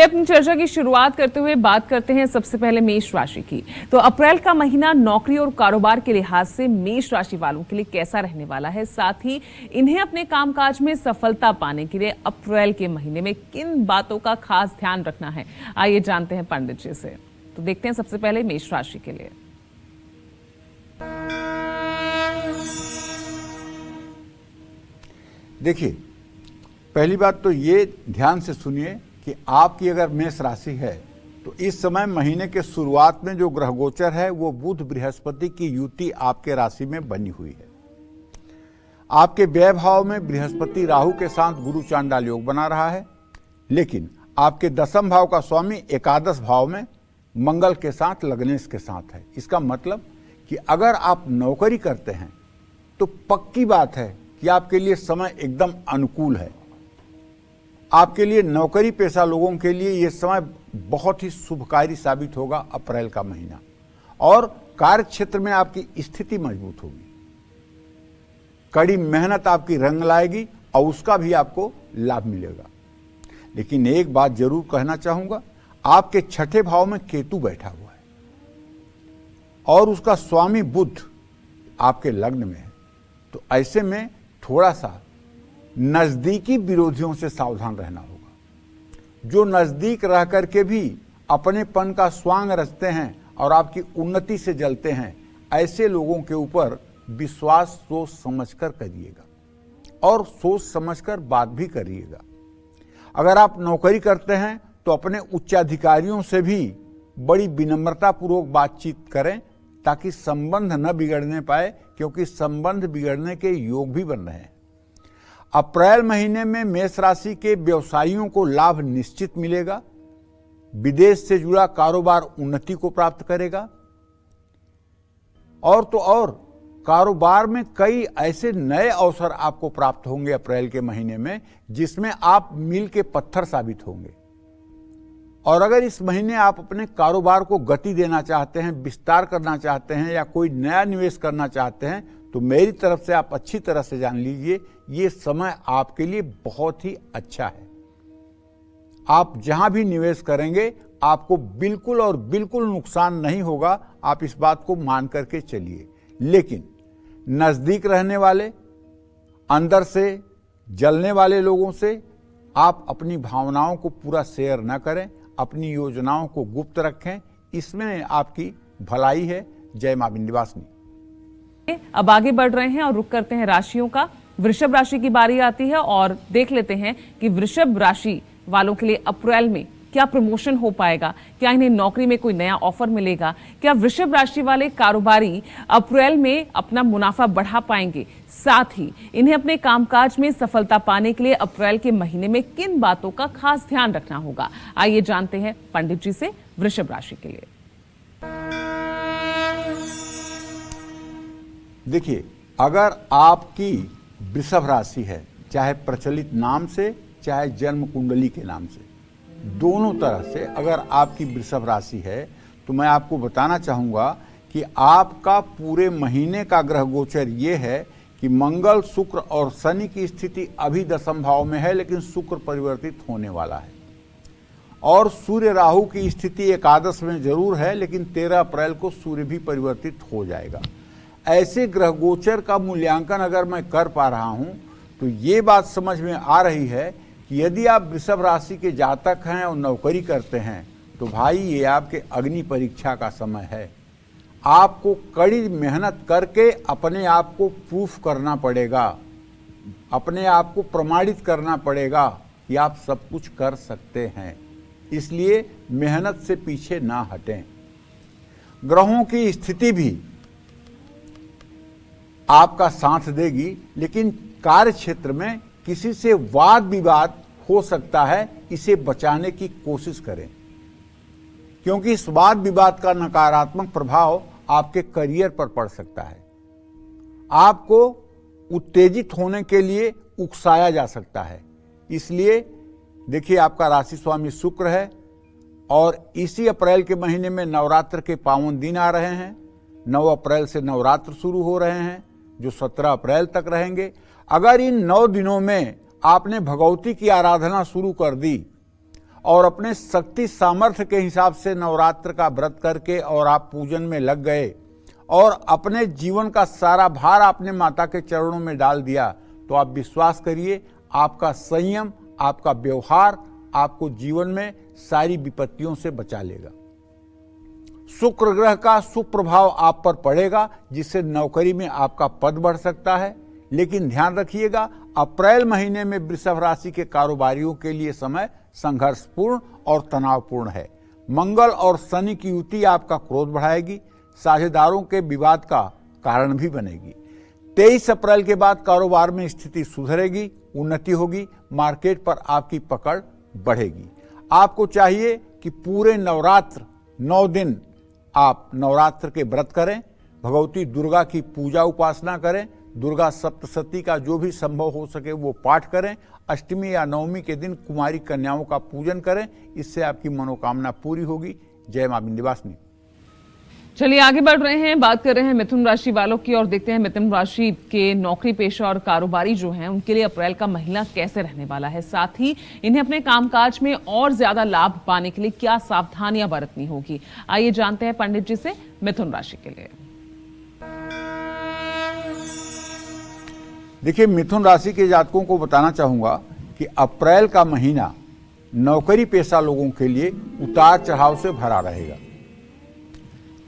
अपनी चर्चा की शुरुआत करते हुए बात करते हैं सबसे पहले मेष राशि की। तो अप्रैल का महीना नौकरी और कारोबार के लिहाज से मेष राशि वालों के लिए कैसा रहने वाला है, साथ ही इन्हें अपने कामकाज में सफलता पाने के लिए अप्रैल के महीने में किन बातों का खास ध्यान रखना है, आइए जानते हैं पंडित जी से। तो देखते हैं सबसे पहले मेष राशि के लिए। देखिए, पहली बात तो ये ध्यान से सुनिए कि आपकी अगर मेष राशि है तो इस समय महीने के शुरुआत में जो ग्रह गोचर है वो बुध बृहस्पति की युति आपके राशि में बनी हुई है। आपके व्यय भाव में बृहस्पति राहु के साथ गुरु चांडाल योग बना रहा है, लेकिन आपके दसम भाव का स्वामी एकादश भाव में मंगल के साथ लग्नेश के साथ है। इसका मतलब कि अगर आप नौकरी करते हैं तो पक्की बात है कि आपके लिए समय एकदम अनुकूल है। आपके लिए नौकरी पेशा लोगों के लिए यह समय बहुत ही शुभकारी साबित होगा अप्रैल का महीना, और कार्य क्षेत्र में आपकी स्थिति मजबूत होगी। कड़ी मेहनत आपकी रंग लाएगी और उसका भी आपको लाभ मिलेगा। लेकिन एक बात जरूर कहना चाहूंगा, आपके छठे भाव में केतु बैठा हुआ है और उसका स्वामी बुध आपके लग्न में है। तो ऐसे में थोड़ा सा नजदीकी विरोधियों से सावधान रहना होगा। जो नजदीक रह करके भी अपनेपन का स्वांग रचते हैं और आपकी उन्नति से जलते हैं, ऐसे लोगों के ऊपर विश्वास सोच समझकर करिएगा और सोच समझकर बात भी करिएगा। अगर आप नौकरी करते हैं तो अपने उच्चाधिकारियों से भी बड़ी विनम्रता पूर्वक बातचीत करें ताकि संबंध न बिगड़ने पाए, क्योंकि संबंध बिगड़ने के योग भी बन रहे हैं। अप्रैल महीने में मेष राशि के व्यवसायियों को लाभ निश्चित मिलेगा। विदेश से जुड़ा कारोबार उन्नति को प्राप्त करेगा, और तो और कारोबार में कई ऐसे नए अवसर आपको प्राप्त होंगे अप्रैल के महीने में, जिसमें आप मील के पत्थर साबित होंगे। और अगर इस महीने आप अपने कारोबार को गति देना चाहते हैं, विस्तार करना चाहते हैं या कोई नया निवेश करना चाहते हैं, तो मेरी तरफ से आप अच्छी तरह से जान लीजिए, ये समय आपके लिए बहुत ही अच्छा है। आप जहां भी निवेश करेंगे आपको बिल्कुल और बिल्कुल नुकसान नहीं होगा, आप इस बात को मान करके चलिए। लेकिन नजदीक रहने वाले, अंदर से जलने वाले लोगों से आप अपनी भावनाओं को पूरा शेयर न करें, अपनी योजनाओं को गुप्त रखें, इसमें आपकी भलाई है। जय मां विंध्यवासिनी। अब आगे बढ़ रहे हैं और रुक करते हैं राशियों का। वृषभ राशि की बारी आती है और देख लेते हैं कि वृषभ राशि वालों के लिए अप्रैल में क्या प्रमोशन हो पाएगा, क्या इन्हें नौकरी में कोई नया ऑफर मिलेगा, क्या वृषभ राशि वाले कारोबारी अप्रैल में अपना मुनाफा बढ़ा पाएंगे, साथ ही इन्हें अपने कामकाज में सफलता पाने के लिए अप्रैल के महीने में किन बातों का खास ध्यान रखना होगा, आइए जानते हैं पंडित जी से वृषभ राशि के लिए। देखिए, अगर आपकी वृषभ राशि है, चाहे प्रचलित नाम से चाहे जन्म कुंडली के नाम से, दोनों तरह से अगर आपकी वृषभ राशि है, तो मैं आपको बताना चाहूंगा कि आपका पूरे महीने का ग्रह गोचर ये है कि मंगल, शुक्र और शनि की स्थिति अभी दसम भाव में है, लेकिन शुक्र परिवर्तित होने वाला है, और सूर्य राहु की स्थिति एकादश में जरूर है, लेकिन 13 अप्रैल को सूर्य भी परिवर्तित हो जाएगा। ऐसे ग्रह गोचर का मूल्यांकन अगर मैं कर पा रहा हूं तो ये बात समझ में आ रही है कि यदि आप वृषभ राशि के जातक हैं और नौकरी करते हैं तो भाई ये आपके अग्नि परीक्षा का समय है। आपको कड़ी मेहनत करके अपने आप को प्रूफ करना पड़ेगा, अपने आप को प्रमाणित करना पड़ेगा कि आप सब कुछ कर सकते हैं। इसलिए मेहनत से पीछे ना हटें। ग्रहों की स्थिति भी आपका साथ देगी, लेकिन कार्य क्षेत्र में किसी से वाद विवाद हो सकता है, इसे बचाने की कोशिश करें, क्योंकि इस वाद विवाद का नकारात्मक प्रभाव आपके करियर पर पड़ सकता है। आपको उत्तेजित होने के लिए उकसाया जा सकता है। इसलिए देखिए, आपका राशि स्वामी शुक्र है और इसी अप्रैल के महीने में नवरात्र के पावन दिन आ रहे हैं। 9 अप्रैल से नवरात्र शुरू हो रहे हैं, जो 17 अप्रैल तक रहेंगे। अगर इन 9 दिनों में आपने भगवती की आराधना शुरू कर दी और अपने शक्ति सामर्थ्य के हिसाब से नवरात्र का व्रत करके और आप पूजन में लग गए और अपने जीवन का सारा भार आपने माता के चरणों में डाल दिया, तो आप विश्वास करिए आपका संयम, आपका व्यवहार आपको जीवन में सारी विपत्तियों से बचा लेगा। शुक्र ग्रह का सुप्रभाव आप पर पड़ेगा, जिससे नौकरी में आपका पद बढ़ सकता है। लेकिन ध्यान रखिएगा, अप्रैल महीने में वृषभ राशि के कारोबारियों के लिए समय संघर्षपूर्ण और तनावपूर्ण है। मंगल और शनि की युति आपका क्रोध बढ़ाएगी, साझेदारों के विवाद का कारण भी बनेगी। 23 अप्रैल के बाद कारोबार में स्थिति सुधरेगी, उन्नति होगी, मार्केट पर आपकी पकड़ बढ़ेगी। आपको चाहिए कि पूरे नवरात्र 9 दिन आप नवरात्र के व्रत करें, भगवती दुर्गा की पूजा उपासना करें, दुर्गा सप्तशती का जो भी संभव हो सके वो पाठ करें, अष्टमी या नवमी के दिन कुमारी कन्याओं का पूजन करें, इससे आपकी मनोकामना पूरी होगी। जय मां विंध्यवासिनी। चलिए आगे बढ़ रहे हैं, बात कर रहे हैं मिथुन राशि वालों की और देखते हैं मिथुन राशि के नौकरी पेशा और कारोबारी जो हैं उनके लिए अप्रैल का महीना कैसे रहने वाला है, साथ ही इन्हें अपने कामकाज में और ज्यादा लाभ पाने के लिए क्या सावधानियां बरतनी होगी। आइए जानते हैं पंडित जी से मिथुन राशि के लिए। देखिए, मिथुन राशि के जातकों को बताना चाहूंगा कि अप्रैल का महीना नौकरी पेशा लोगों के लिए उतार चढ़ाव से भरा रहेगा।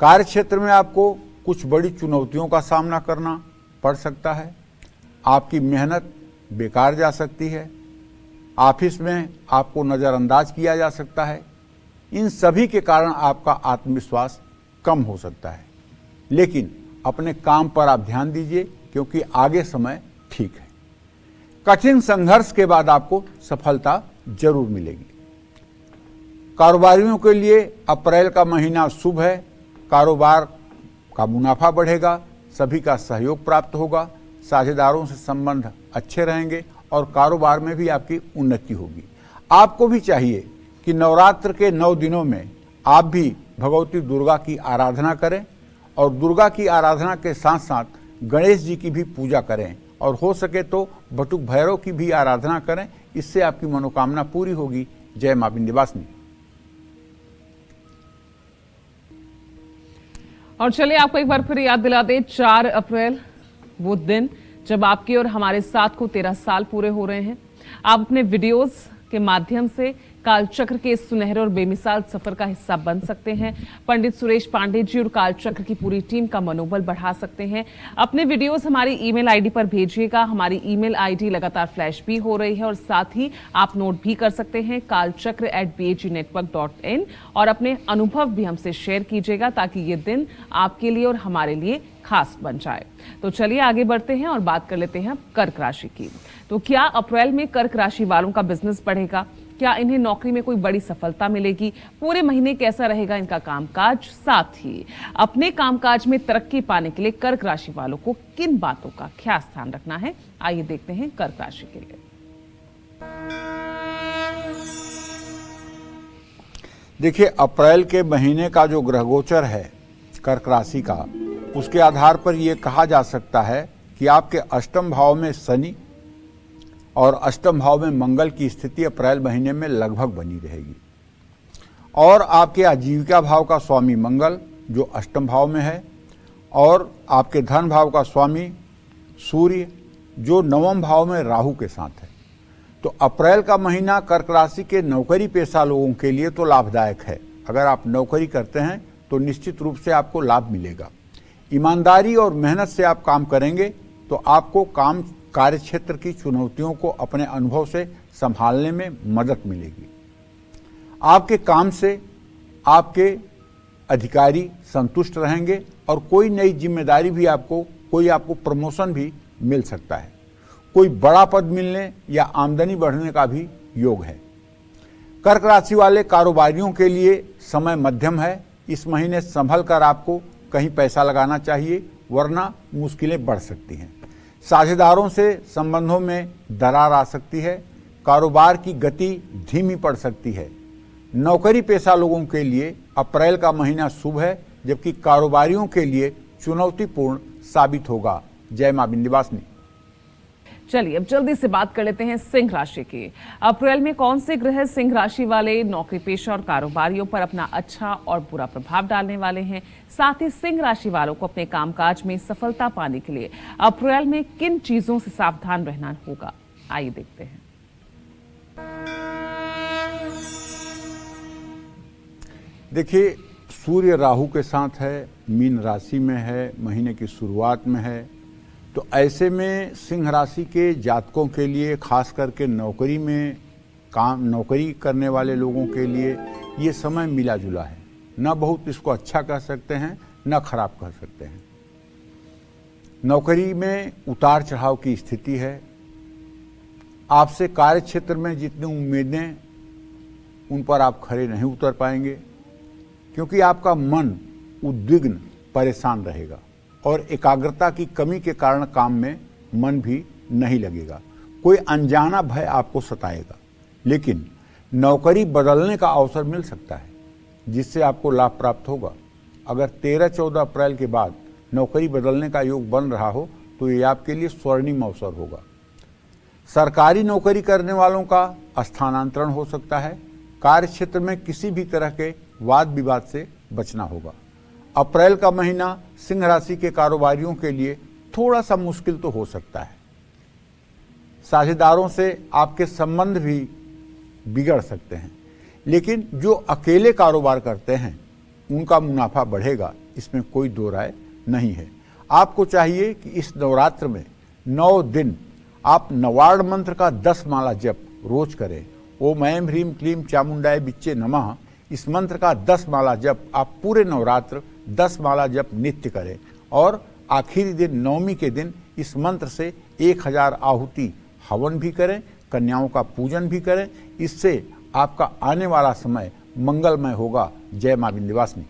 कार्य क्षेत्र में आपको कुछ बड़ी चुनौतियों का सामना करना पड़ सकता है। आपकी मेहनत बेकार जा सकती है। ऑफिस में आपको नज़रअंदाज किया जा सकता है। इन सभी के कारण आपका आत्मविश्वास कम हो सकता है। लेकिन अपने काम पर आप ध्यान दीजिए, क्योंकि आगे समय ठीक है। कठिन संघर्ष के बाद आपको सफलता जरूर मिलेगी। कारोबारियों के लिए अप्रैल का महीना शुभ है। कारोबार का मुनाफा बढ़ेगा, सभी का सहयोग प्राप्त होगा, साझेदारों से संबंध अच्छे रहेंगे और कारोबार में भी आपकी उन्नति होगी। आपको भी चाहिए कि नवरात्र के 9 दिनों में आप भी भगवती दुर्गा की आराधना करें और दुर्गा की आराधना के साथ साथ गणेश जी की भी पूजा करें और हो सके तो बटुक भैरव की भी आराधना करें, इससे आपकी मनोकामना पूरी होगी। जय मां विंध्यवासिनी। और चलिए आपको एक बार फिर याद दिला दें, 4 अप्रैल वो दिन जब आपके और हमारे साथ को 13 साल पूरे हो रहे हैं। आप अपने वीडियोस के माध्यम से कालचक्र के इस सुनहरे और बेमिसाल सफर का हिस्सा बन सकते हैं। पंडित सुरेश पांडे जी और कालचक्र की पूरी टीम का मनोबल बढ़ा सकते हैं। अपने वीडियोस हमारी ईमेल आईडी पर भेजिएगा। हमारी ईमेल आईडी लगातार फ्लैश भी हो रही है और साथ ही आप नोट भी कर सकते हैं kalchakra@bhnetwork.in और अपने अनुभव भी हमसे शेयर कीजिएगा ताकि ये दिन आपके लिए और हमारे लिए खास बन जाए। तो चलिए आगे बढ़ते हैं और बात कर लेते हैं कर्क राशि की। तो क्या अप्रैल में कर्क राशि वालों का बिजनेस बढ़ेगा? क्या इन्हें नौकरी में कोई बड़ी सफलता मिलेगी? पूरे महीने कैसा रहेगा इनका कामकाज? साथ ही अपने कामकाज में तरक्की पाने के लिए कर्क राशि वालों को किन बातों का खास ध्यान रखना है, आइए देखते हैं कर्क राशि के लिए। देखिए, अप्रैल के महीने का जो ग्रह गोचर है कर्क राशि का, उसके आधार पर यह कहा जा सकता है कि आपके अष्टम भाव में शनि और अष्टम भाव में मंगल की स्थिति अप्रैल महीने में लगभग बनी रहेगी और आपके आजीविका भाव का स्वामी मंगल जो अष्टम भाव में है और आपके धन भाव का स्वामी सूर्य जो नवम भाव में राहु के साथ है। तो अप्रैल का महीना कर्क राशि के नौकरी पेशा लोगों के लिए तो लाभदायक है। अगर आप नौकरी करते हैं तो निश्चित रूप से आपको लाभ मिलेगा। ईमानदारी और मेहनत से आप काम करेंगे तो आपको कार्य क्षेत्र की चुनौतियों को अपने अनुभव से संभालने में मदद मिलेगी। आपके काम से आपके अधिकारी संतुष्ट रहेंगे और कोई नई जिम्मेदारी भी आपको प्रमोशन भी मिल सकता है। कोई बड़ा पद मिलने या आमदनी बढ़ने का भी योग है। कर्क राशि वाले कारोबारियों के लिए समय मध्यम है। इस महीने संभल कर आपको कहीं पैसा लगाना चाहिए, वरना मुश्किलें बढ़ सकती हैं। साझेदारों से संबंधों में दरार आ सकती है। कारोबार की गति धीमी पड़ सकती है। नौकरी पेशा लोगों के लिए अप्रैल का महीना शुभ है, जबकि कारोबारियों के लिए चुनौतीपूर्ण साबित होगा। जय मां विंध्यवासिनी। चलिए अब जल्दी से बात कर लेते हैं सिंह राशि की। अप्रैल में कौन से ग्रह सिंह राशि वाले नौकरी पेशा और कारोबारियों पर अपना अच्छा और बुरा प्रभाव डालने वाले हैं, साथ ही सिंह राशि वालों को अपने कामकाज में सफलता पाने के लिए अप्रैल में किन चीजों से सावधान रहना होगा, आइए देखते हैं। देखिए, सूर्य राहु के साथ है, मीन राशि में है, महीने की शुरुआत में है, तो ऐसे में सिंह राशि के जातकों के लिए, खास करके नौकरी में नौकरी करने वाले लोगों के लिए ये समय मिला जुला है। न बहुत इसको अच्छा कह सकते हैं, न खराब कह सकते हैं। नौकरी में उतार चढ़ाव की स्थिति है। आपसे कार्य क्षेत्र में जितनी उम्मीदें, उन पर आप खरे नहीं उतर पाएंगे, क्योंकि आपका मन उद्विग्न, परेशान रहेगा और एकाग्रता की कमी के कारण काम में मन भी नहीं लगेगा। कोई अनजाना भय आपको सताएगा, लेकिन नौकरी बदलने का अवसर मिल सकता है, जिससे आपको लाभ प्राप्त होगा। अगर 13-14 अप्रैल के बाद नौकरी बदलने का योग बन रहा हो तो ये आपके लिए स्वर्णिम अवसर होगा। सरकारी नौकरी करने वालों का स्थानांतरण हो सकता है। कार्य क्षेत्र में किसी भी तरह के वाद विवाद से बचना होगा। अप्रैल का महीना सिंह राशि के कारोबारियों के लिए थोड़ा सा मुश्किल तो हो सकता है। साझेदारों से आपके संबंध भी बिगड़ सकते हैं, लेकिन जो अकेले कारोबार करते हैं उनका मुनाफा बढ़ेगा, इसमें कोई दो राय नहीं है। आपको चाहिए कि इस नवरात्र में 9 दिन आप नवार्ण मंत्र का 10 माला जप रोज करें। ओम ऐं ह्रीं क्लीं चामुंडाय बिच्चे नमः, इस मंत्र का 10 माला जप आप पूरे नवरात्र 10 माला जप नित्य करें और आखिरी दिन नवमी के दिन इस मंत्र से 1000 आहुति हवन भी करें, कन्याओं का पूजन भी करें। इससे आपका आने वाला समय मंगलमय होगा। जय मां विंध्यवासिनी।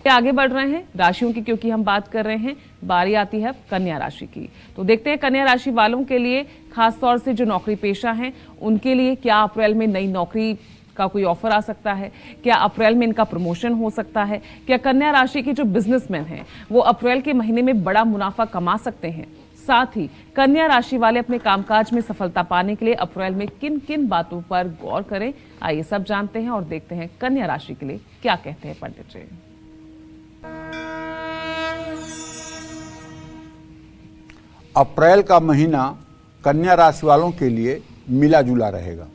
आगे बढ़ रहे हैं राशियों की, क्योंकि हम बात कर रहे हैं, बारी आती है कन्या राशि की। तो देखते हैं कन्या राशि वालों के लिए, खास तौर से जो नौकरी पेशा हैं उनके लिए क्या अप्रैल में नई नौकरी का कोई ऑफर आ सकता है, क्या अप्रैल में इनका प्रमोशन हो सकता है, क्या कन्या राशि के जो बिजनेसमैन हैं वो अप्रैल के महीने में बड़ा मुनाफा कमा सकते हैं। साथ ही कन्या राशि वाले अपने कामकाज में सफलता पाने के लिए अप्रैल में किन किन बातों पर गौर करें, आइए सब जानते हैं और देखते हैं कन्या राशि के लिए क्या कहते हैं पंडित जी। अप्रैल का महीना कन्या राशि वालों के लिए मिला जुला रहेगा।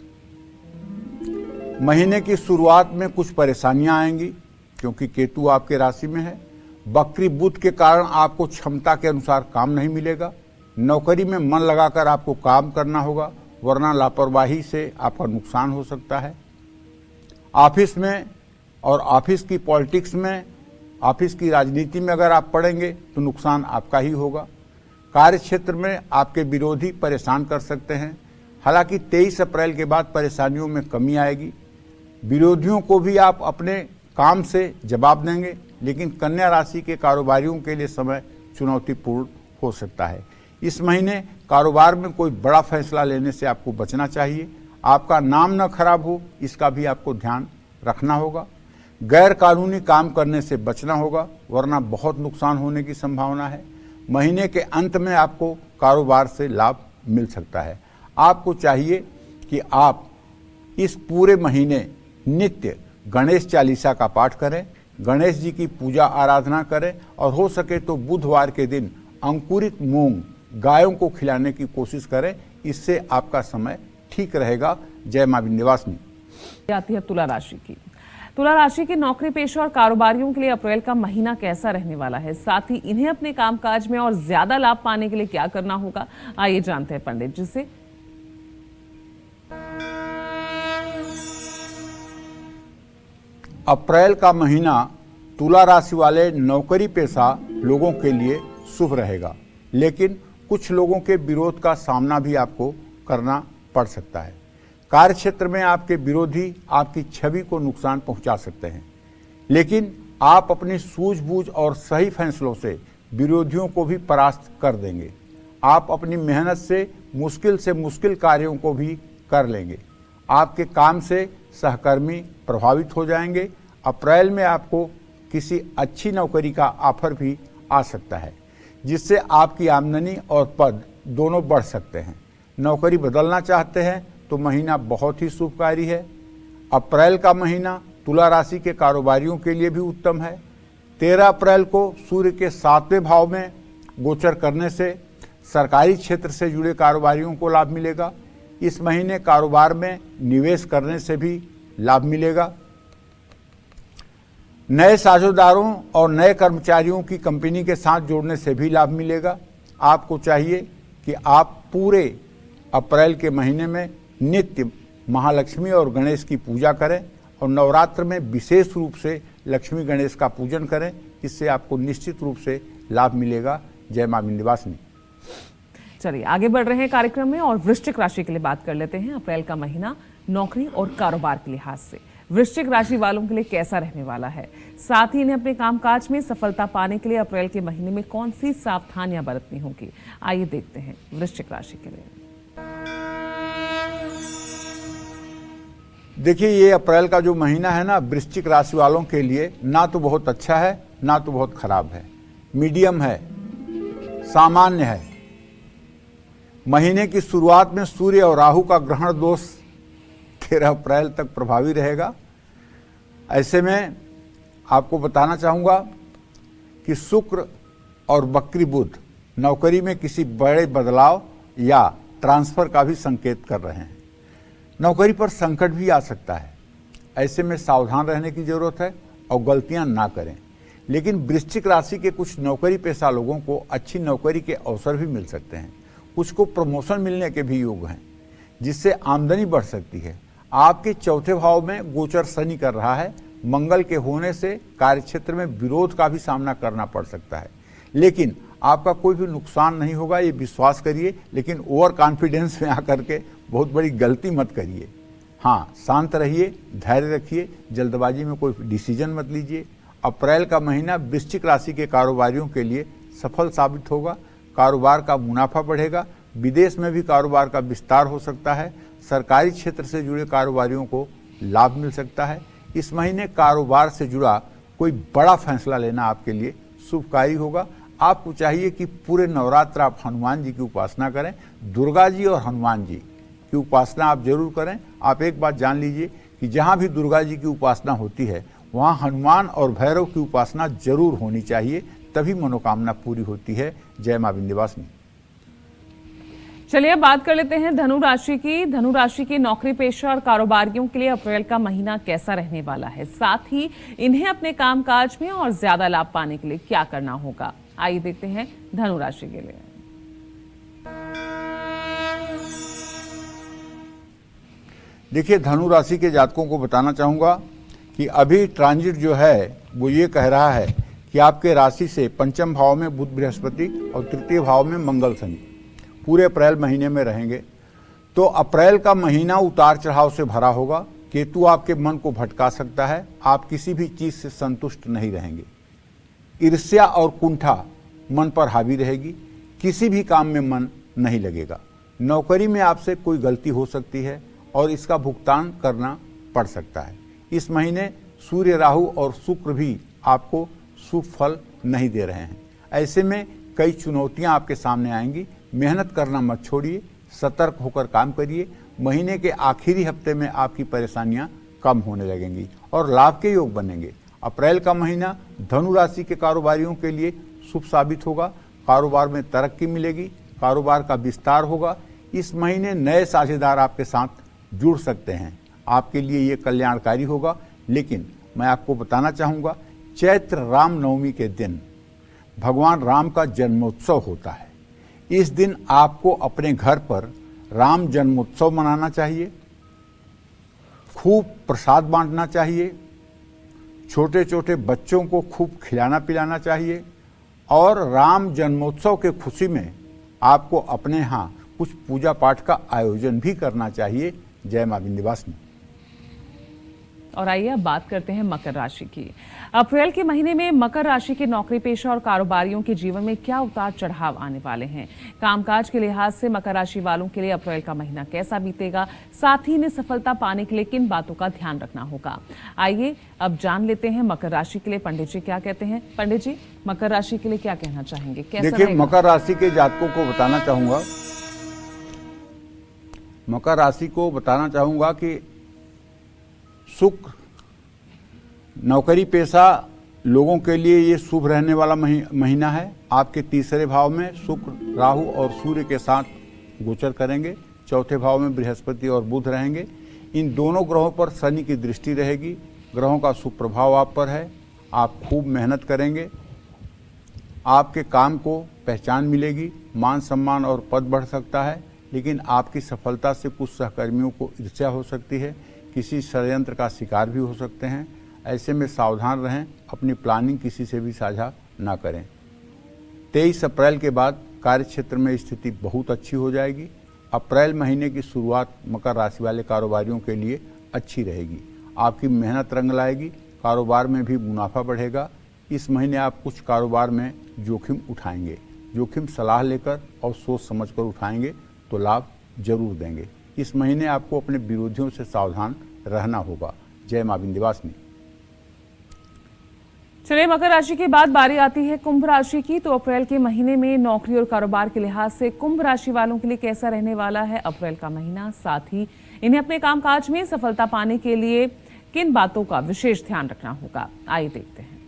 महीने की शुरुआत में कुछ परेशानियां आएंगी, क्योंकि केतु आपके राशि में है। बकरी बुध के कारण आपको क्षमता के अनुसार काम नहीं मिलेगा। नौकरी में मन लगाकर आपको काम करना होगा, वरना लापरवाही से आपका नुकसान हो सकता है। ऑफिस में और ऑफिस की पॉलिटिक्स में, ऑफिस की राजनीति में अगर आप पड़ेंगे तो नुकसान आपका ही होगा। कार्य क्षेत्र में आपके विरोधी परेशान कर सकते हैं। हालांकि 23 अप्रैल के बाद परेशानियों में कमी आएगी। विरोधियों को भी आप अपने काम से जवाब देंगे, लेकिन कन्या राशि के कारोबारियों के लिए समय चुनौतीपूर्ण हो सकता है। इस महीने कारोबार में कोई बड़ा फैसला लेने से आपको बचना चाहिए। आपका नाम न खराब हो, इसका भी आपको ध्यान रखना होगा। गैर कानूनी काम करने से बचना होगा, वरना बहुत नुकसान होने की संभावना है। महीने के अंत में आपको कारोबार से लाभ मिल सकता है। आपको चाहिए कि आप इस पूरे महीने नित्य गणेश चालीसा का पाठ करें, गणेश जी की पूजा आराधना करें और हो सके तो बुधवार के दिन अंकुरित मूंग गायों को खिलाने की कोशिश करें। इससे आपका समय ठीक रहेगा। जय मां विंध्यवासिनी। आती है तुला राशि की। तुला राशि के नौकरी पेशा और कारोबारियों के लिए अप्रैल का महीना कैसा रहने वाला है, साथ ही इन्हें अपने कामकाज में और ज्यादा लाभ पाने के लिए क्या करना होगा, आइए जानते हैं पंडित जी से। अप्रैल का महीना तुला राशि वाले नौकरी पेशा लोगों के लिए शुभ रहेगा, लेकिन कुछ लोगों के विरोध का सामना भी आपको करना पड़ सकता है। कार्य क्षेत्र में आपके विरोधी आपकी छवि को नुकसान पहुंचा सकते हैं, लेकिन आप अपनी सूझबूझ और सही फैसलों से विरोधियों को भी परास्त कर देंगे। आप अपनी मेहनत से मुश्किल कार्यों को भी कर लेंगे। आपके काम से सहकर्मी प्रभावित हो जाएंगे। अप्रैल में आपको किसी अच्छी नौकरी का ऑफर भी आ सकता है, जिससे आपकी आमदनी और पद दोनों बढ़ सकते हैं। नौकरी बदलना चाहते हैं तो महीना बहुत ही शुभकारी है। अप्रैल का महीना तुला राशि के कारोबारियों के लिए भी उत्तम है। 13 अप्रैल को सूर्य के 7वें भाव में गोचर करने से सरकारी क्षेत्र से जुड़े कारोबारियों को लाभ मिलेगा। इस महीने कारोबार में निवेश करने से भी लाभ मिलेगा। नए साझेदारों और नए कर्मचारियों की कंपनी के साथ जोड़ने से भी लाभ मिलेगा। आपको चाहिए कि आप पूरे अप्रैल के महीने में नित्य महालक्ष्मी और गणेश की पूजा करें और नवरात्र में विशेष रूप से लक्ष्मी गणेश का पूजन करें। इससे आपको निश्चित रूप से लाभ मिलेगा। जय मां विंध्यवासिनी। चलिए आगे बढ़ रहे हैं कार्यक्रम में और वृश्चिक राशि के लिए बात कर लेते हैं। अप्रैल का महीना नौकरी और कारोबार के लिहाज से वृश्चिक राशि वालों के लिए कैसा रहने वाला है, साथ ही इन्हें अपने कामकाज में सफलता पाने के लिए अप्रैल के महीने में कौन सी सावधानियां बरतनी होगी, आइए देखते हैं वृश्चिक राशि के लिए। देखिए, ये अप्रैल का जो महीना है ना, वृश्चिक राशि वालों के लिए ना तो बहुत अच्छा है ना तो बहुत खराब है, मीडियम है, सामान्य है। महीने की शुरुआत में सूर्य और राहु का ग्रहण दोष 13 अप्रैल तक प्रभावी रहेगा। ऐसे में आपको बताना चाहूँगा कि शुक्र और वक्री बुध नौकरी में किसी बड़े बदलाव या ट्रांसफर का भी संकेत कर रहे हैं। नौकरी पर संकट भी आ सकता है। ऐसे में सावधान रहने की जरूरत है और गलतियां ना करें। लेकिन वृश्चिक राशि के कुछ नौकरी पेशा लोगों को अच्छी नौकरी के अवसर भी मिल सकते हैं। कुछ को प्रमोशन मिलने के भी योग हैं, जिससे आमदनी बढ़ सकती है। आपके 4थे भाव में गोचर शनि कर रहा है। मंगल के होने से कार्यक्षेत्र में विरोध का भी सामना करना पड़ सकता है, लेकिन आपका कोई भी नुकसान नहीं होगा, ये विश्वास करिए। लेकिन ओवर कॉन्फिडेंस में आकर के बहुत बड़ी गलती मत करिए। हाँ, शांत रहिए, धैर्य रखिए, जल्दबाजी में कोई डिसीजन मत लीजिए। अप्रैल का महीना वृश्चिक राशि के कारोबारियों के लिए सफल साबित होगा। कारोबार का मुनाफा बढ़ेगा। विदेश में भी कारोबार का विस्तार हो सकता है। सरकारी क्षेत्र से जुड़े कारोबारियों को लाभ मिल सकता है। इस महीने कारोबार से जुड़ा कोई बड़ा फैसला लेना आपके लिए शुभकारी होगा। आपको चाहिए कि पूरे नवरात्र आप हनुमान जी की उपासना करें। दुर्गा जी और हनुमान जी की उपासना आप जरूर करें। आप एक बात जान लीजिए कि जहाँ भी दुर्गा जी की उपासना होती है वहाँ हनुमान और भैरव की उपासना जरूर होनी चाहिए, तभी मनोकामना पूरी होती है। जय मां विंध्यवासिनी। चलिए बात कर लेते हैं धनु राशि की। धनु राशि के नौकरी पेशा और कारोबारियों के लिए अप्रैल का महीना कैसा रहने वाला है, साथ ही इन्हें अपने कामकाज में और ज्यादा लाभ पाने के लिए क्या करना होगा, आइए देखते हैं धनु राशि के लिए। देखिए, धनु राशि के जातकों को बताना चाहूंगा कि अभी ट्रांजिट जो है वो ये कह रहा है कि आपके राशि से 5वें भाव में बुध बृहस्पति और 3य भाव में मंगल शनि पूरे अप्रैल महीने में रहेंगे। तो अप्रैल का महीना उतार चढ़ाव से भरा होगा। केतु आपके मन को भटका सकता है। आप किसी भी चीज से संतुष्ट नहीं रहेंगे। ईर्ष्या और कुंठा मन पर हावी रहेगी। किसी भी काम में मन नहीं लगेगा। नौकरी में आपसे कोई गलती हो सकती है और इसका भुगतान करना पड़ सकता है। इस महीने सूर्य, राहु और शुक्र भी आपको शुभ फल नहीं दे रहे हैं। ऐसे में कई चुनौतियां आपके सामने आएंगी। मेहनत करना मत छोड़िए, सतर्क होकर काम करिए। महीने के आखिरी हफ्ते में आपकी परेशानियां कम होने लगेंगी और लाभ के योग बनेंगे। अप्रैल का महीना धनु राशि के कारोबारियों के लिए शुभ साबित होगा। कारोबार में तरक्की मिलेगी, कारोबार का विस्तार होगा। इस महीने नए साझेदार आपके साथ जुड़ सकते हैं। आपके लिए ये कल्याणकारी होगा। लेकिन मैं आपको बताना चाहूँगा, चैत्र राम नवमी के दिन भगवान राम का जन्मोत्सव होता है। इस दिन आपको अपने घर पर राम जन्मोत्सव मनाना चाहिए, खूब प्रसाद बांटना चाहिए, छोटे छोटे बच्चों को खूब खिलाना पिलाना चाहिए और राम जन्मोत्सव के खुशी में आपको अपने यहाँ कुछ पूजा पाठ का आयोजन भी करना चाहिए। जय मां विंध्यवासिनी। और आइए अब बात करते हैं मकर राशि की। अप्रैल के महीने में मकर राशि के नौकरी पेशा और कारोबारियों के जीवन में क्या उतार चढ़ाव आने वाले हैं? कामकाज के लिहाज से मकर राशि वालों के लिए अप्रैल का महीना कैसा बीतेगा? साथ ही इन्हें सफलता पाने के लिए किन बातों का ध्यान रखना होगा? आइए अब जान लेते हैं मकर राशि के लिए पंडित जी क्या कहते हैं। पंडित जी, मकर राशि के लिए क्या कहना चाहेंगे? कैसा देखिए, रहेगा? मकर राशि के जातकों को बताना चाहूंगा, मकर राशि को बताना चाहूंगा कि शुक्र नौकरी पेशा लोगों के लिए ये शुभ रहने वाला महीना है। आपके तीसरे भाव में शुक्र, राहु और सूर्य के साथ गोचर करेंगे। चौथे भाव में बृहस्पति और बुध रहेंगे। इन दोनों ग्रहों पर शनि की दृष्टि रहेगी। ग्रहों का सुप्रभाव आप पर है। आप खूब मेहनत करेंगे, आपके काम को पहचान मिलेगी, मान सम्मान और पद बढ़ सकता है। लेकिन आपकी सफलता से कुछ सहकर्मियों को ईर्ष्या हो सकती है, किसी षड्यंत्र का शिकार भी हो सकते हैं। ऐसे में सावधान रहें, अपनी प्लानिंग किसी से भी साझा ना करें। 23 अप्रैल के बाद कार्यक्षेत्र में स्थिति बहुत अच्छी हो जाएगी। अप्रैल महीने की शुरुआत मकर राशि वाले कारोबारियों के लिए अच्छी रहेगी। आपकी मेहनत रंग लाएगी, कारोबार में भी मुनाफा बढ़ेगा। इस महीने आप कुछ कारोबार में जोखिम उठाएंगे। जोखिम सलाह लेकर और सोच समझकर उठाएंगे तो लाभ जरूर देंगे। इस महीने आपको अपने विरोधियों से सावधान रहना होगा। जय मां विंध्यवासिनी। चलिए, मकर राशि के बाद बारी आती है कुंभ राशि की। तो अप्रैल के महीने में नौकरी और कारोबार के लिहाज से कुंभ राशि वालों के लिए कैसा रहने वाला है अप्रैल का महीना? साथ ही इन्हें अपने कामकाज में सफलता पाने के लिए किन बातों का विशेष ध्यान रखना होगा? आइए देखते हैं।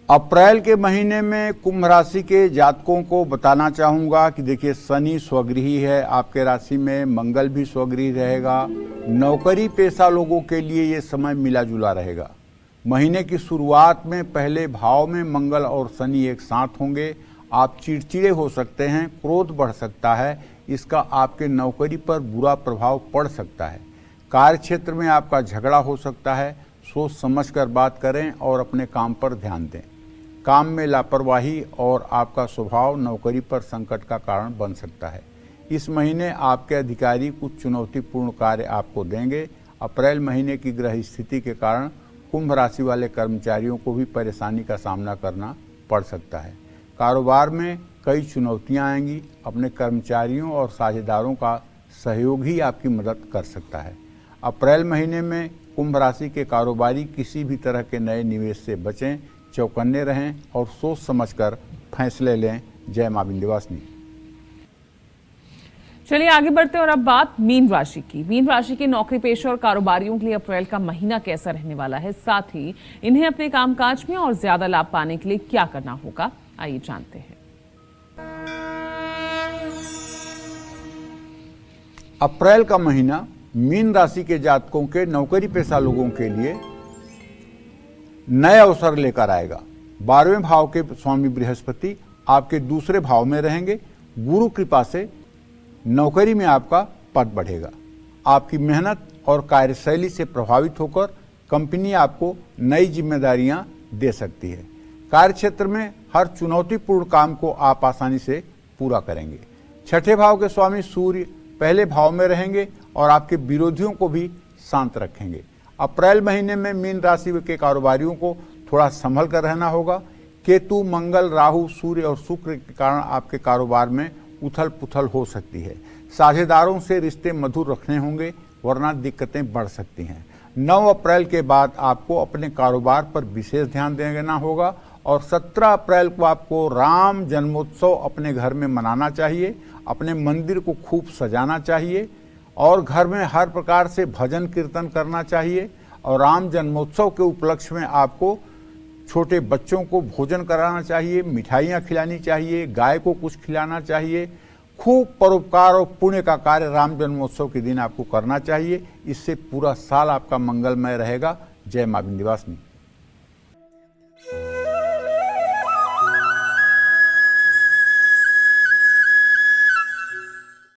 अप्रैल के महीने में कुंभ राशि के जातकों को बताना चाहूंगा कि देखिए, शनि स्वगृही है आपके राशि में, मंगल भी स्वगृही रहेगा। नौकरी पेशा लोगों के लिए ये समय मिला जुला रहेगा। महीने की शुरुआत में पहले भाव में मंगल और शनि एक साथ होंगे। आप चिड़चिड़े हो सकते हैं, क्रोध बढ़ सकता है, इसका आपके नौकरी पर बुरा प्रभाव पड़ सकता है। कार्यक्षेत्र में आपका झगड़ा हो सकता है। सोच समझकर बात करें और अपने काम पर ध्यान दें। काम में लापरवाही और आपका स्वभाव नौकरी पर संकट का कारण बन सकता है। इस महीने आपके अधिकारी कुछ चुनौतीपूर्ण कार्य आपको देंगे। अप्रैल महीने की ग्रह स्थिति के कारण कुंभ राशि वाले कर्मचारियों को भी परेशानी का सामना करना पड़ सकता है। कारोबार में कई चुनौतियां आएंगी। अपने कर्मचारियों और साझेदारों का सहयोग ही आपकी मदद कर सकता है। अप्रैल महीने में कुंभ राशि के कारोबारी किसी भी तरह के नए निवेश से बचें, चौकन्ने रहें और सोच समझकर फैसले लें। जय मां विंध्यवासिनी। चलिए आगे बढ़ते हैं और अब बात मीन राशि की। मीन राशि के नौकरी पेशा और कारोबारियों के लिए अप्रैल का महीना कैसा रहने वाला है? साथ ही इन्हें अपने कामकाज में और ज्यादा लाभ पाने के लिए क्या करना होगा? आइए जानते हैं। अप्रैल का महीना मीन राशि के जातकों के नौकरी पेशा लोगों के लिए नए अवसर लेकर आएगा। 12वें भाव के स्वामी बृहस्पति आपके दूसरे भाव में रहेंगे। गुरु कृपा से नौकरी में आपका पद बढ़ेगा। आपकी मेहनत और कार्यशैली से प्रभावित होकर कंपनी आपको नई जिम्मेदारियां दे सकती है। कार्यक्षेत्र में हर चुनौतीपूर्ण काम को आप आसानी से पूरा करेंगे। छठे भाव के स्वामी सूर्य पहले भाव में रहेंगे और आपके विरोधियों को भी शांत रखेंगे। अप्रैल महीने में मीन राशि के कारोबारियों को थोड़ा संभल कर रहना होगा। केतु, मंगल, राहु, सूर्य और शुक्र के कारण आपके कारोबार में उथल पुथल हो सकती है। साझेदारों से रिश्ते मधुर रखने होंगे, वरना दिक्कतें बढ़ सकती हैं। 9 अप्रैल के बाद आपको अपने कारोबार पर विशेष ध्यान देना होगा और 17 अप्रैल को आपको राम जन्मोत्सव अपने घर में मनाना चाहिए। अपने मंदिर को खूब सजाना चाहिए और घर में हर प्रकार से भजन कीर्तन करना चाहिए। और राम जन्मोत्सव के उपलक्ष्य में आपको छोटे बच्चों को भोजन कराना चाहिए, मिठाइयाँ खिलानी चाहिए, गाय को कुछ खिलाना चाहिए। खूब परोपकार और पुण्य का कार्य राम जन्मोत्सव के दिन आपको करना चाहिए। इससे पूरा साल आपका मंगलमय रहेगा। जय मां विंध्यवासिनी।